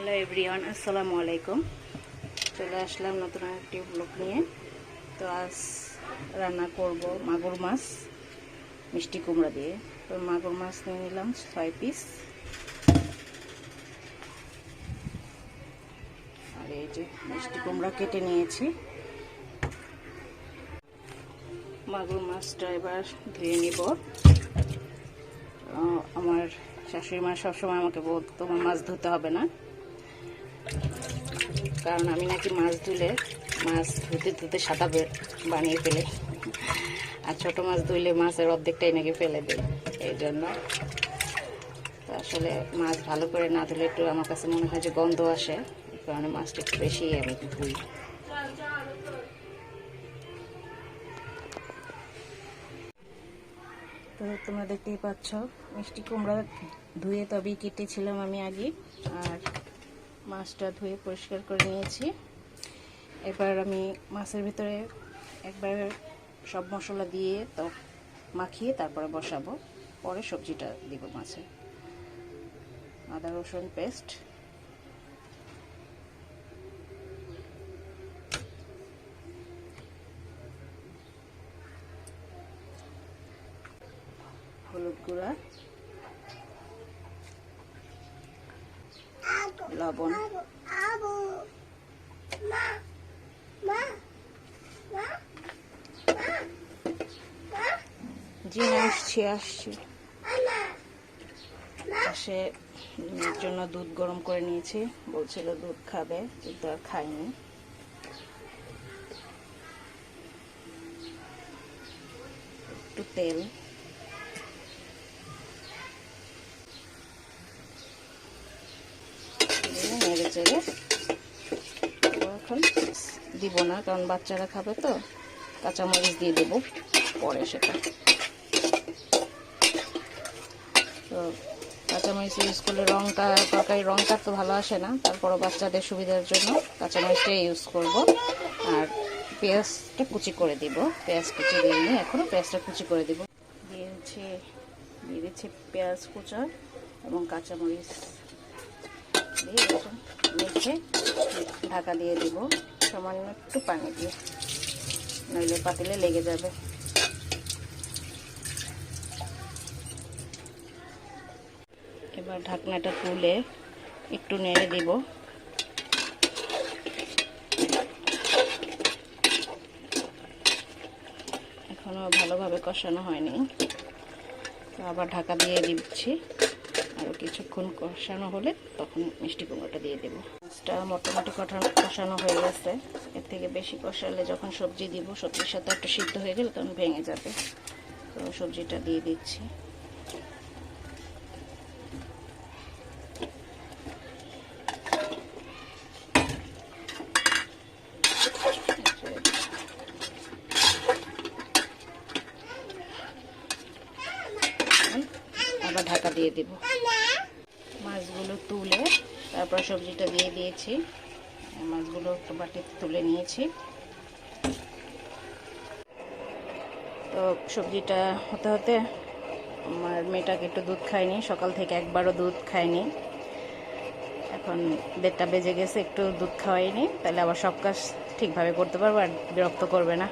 Hello everyone, আসসালামু আলাইকুম। চলে আসলাম নতুন একটি ব্লগ নিয়ে। তো আজ রান্না করব মাগুর মাছ মিষ্টি কুমড়া দিয়ে। তো মাগুর মাছ নিয়ে নিলাম 6 পিস। আর এই যে মিষ্টি কুমড়া কেটে নিয়েছি। মাগুর মাছটা এবার ধুয়ে নিব। আমার শাশুড়ি মা সবসময় আমাকে বলতো তোমার মাছ ধুতে হবে না, কারণ আমি নাকি মাছ ধুলে মাছ ধুতে ধুতে সাদা বানিয়ে ফেলে, আর ছোটো মাছ ধুইলে মাছের অর্ধেকটাই নাকি ফেলে দেয়। এই জন্য আসলে মাছ ভালো করে না ধুলে একটু আমার কাছে মনে হয় যে গন্ধ আসে, এই কারণে মাছটা একটু বেশি আমি ধুই। তো তোমরা দেখতেই পাচ্ছ মিষ্টি কুমড়া ধুয়ে তবেই কেটেছিলাম আমি আগে, আর মাছটা ধুয়ে পরিষ্কার করে নিয়েছি। এবার আমি মাছের ভিতরে একবার সব মশলা দিয়ে তো মাখিয়ে তারপরে বসাবো, পরে সবজিটা দিব মাছে। আদা রসুন পেস্ট, হলুদ গুঁড়া, লবণ, জি আসছি আসে মেয়ের জন্য দুধ গরম করে নিয়েছি, বলছিল দুধ খাবে কিন্তু আর খাইনি। একটু তেল, নেড়ে চেড়ে এখন দিব না, কারণ বাচ্চারা খাবে তো। কাঁচামরিচ দিয়ে দেবো পরে সেটা। তো কাঁচামরিচ ইউজ করলে তরকারি রঙটা তো ভালো আসে না, তারপরও বাচ্চাদের সুবিধার জন্য কাঁচামরিচটাই ইউজ করব। আর পেঁয়াজটা কুচি করে দিব, পেঁয়াজ কুচি দিয়ে এখনও পেঁয়াজটা কুচি করে দিব। দিয়ে দিচ্ছি পেঁয়াজ কুচা এবং কাঁচামরিচ দিয়ে এখন মেখে ঢাকা দিয়ে দিব, সামান্য একটু পানি দিয়ে, নইলে পাতিলে লেগে যাবে। এবার ঢাকনাটা তুলে একটু নেড়ে দিব। এখনো ভালোভাবে কষানো হয়নি, তো আবার ঢাকা দিয়ে দিচ্ছি। আরও কিছুক্ষণ কষানো হলে তখন মিষ্টি কুমড়োটা দিয়ে দেবো। মাছটা মোটামুটি কষানো হয়ে গেছে। এর থেকে বেশি কষালে যখন সবজি দিব, সবজির সাথে একটু সিদ্ধ হয়ে গেলে তখন ভেঙে যাবে। তো সবজিটা দিয়ে দিচ্ছি। আবার ঢাকা দিয়ে দেব। মাছগুলো তুলে তারপর সবজিটা দিয়ে দিয়েছি। মাছগুলো একটু বাটিতে তুলে নিয়েছি। তো সবজিটা হতে হতে আমার মেয়েটাকে একটু দুধ খায়নি, সকাল থেকে একবারও দুধ খায়নি। এখন 1:30 বেজে গেছে, একটু দুধ খাওয়াইনি, তাহলে আবার সব কাজ ঠিকভাবে করতে পারবো আর বিরক্ত করবে না।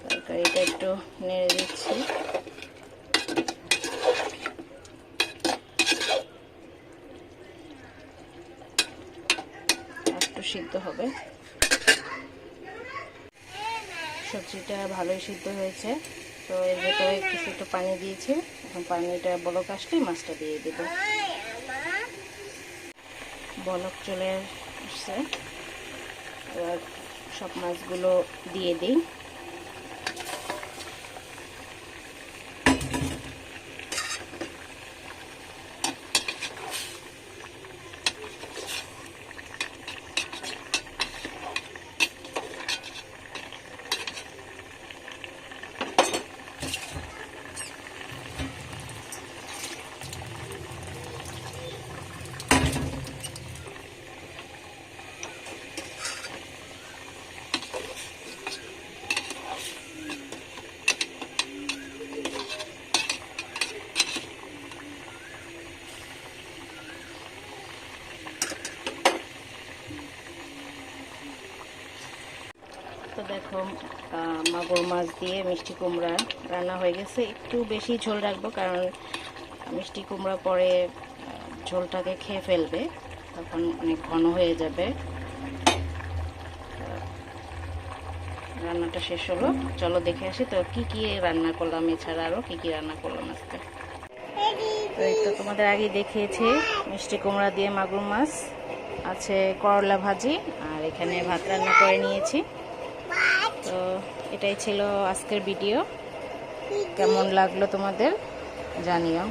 তরকারিটা একটু নেড়ে দিচ্ছি। একটু সিদ্ধ হবে। সবজিটা ভালোই সিদ্ধ হয়েছে। তো এর ভেতরে একটু পানি দিয়েছি। এখন পানিটা বলক আসলে মাছটা দিয়ে দেব। বলক চলে আসছে, এবার সব মাছগুলো দিয়ে দিই। দেখো মাগুর মাছ দিয়ে মিষ্টি কুমড়া রান্না হয়ে গেছে। একটু বেশি ঝোল রাখবো, কারণ মিষ্টি কুমড়া পরে ঝোলটাকে খেয়ে ফেলবে, তখন অনেক ঘন হয়ে যাবে। রান্নাটা শেষ হলো, চলো দেখে আসি তো কি কি রান্না করলাম, এছাড়া আরও কি কি রান্না করলাম আজকে। তো এই তো তোমাদের আগে দেখিয়েছি, মিষ্টি কুমড়া দিয়ে মাগুর মাছ আছে, করলা ভাজি, আর এখানে ভাত রান্না করে নিয়েছি। তো এটাই ছিল আজকের ভিডিও। কেমন লাগলো তোমাদের জানিও।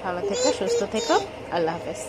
ভালো থেকো, সুস্থ থেকো, আল্লাহ হাফেজ।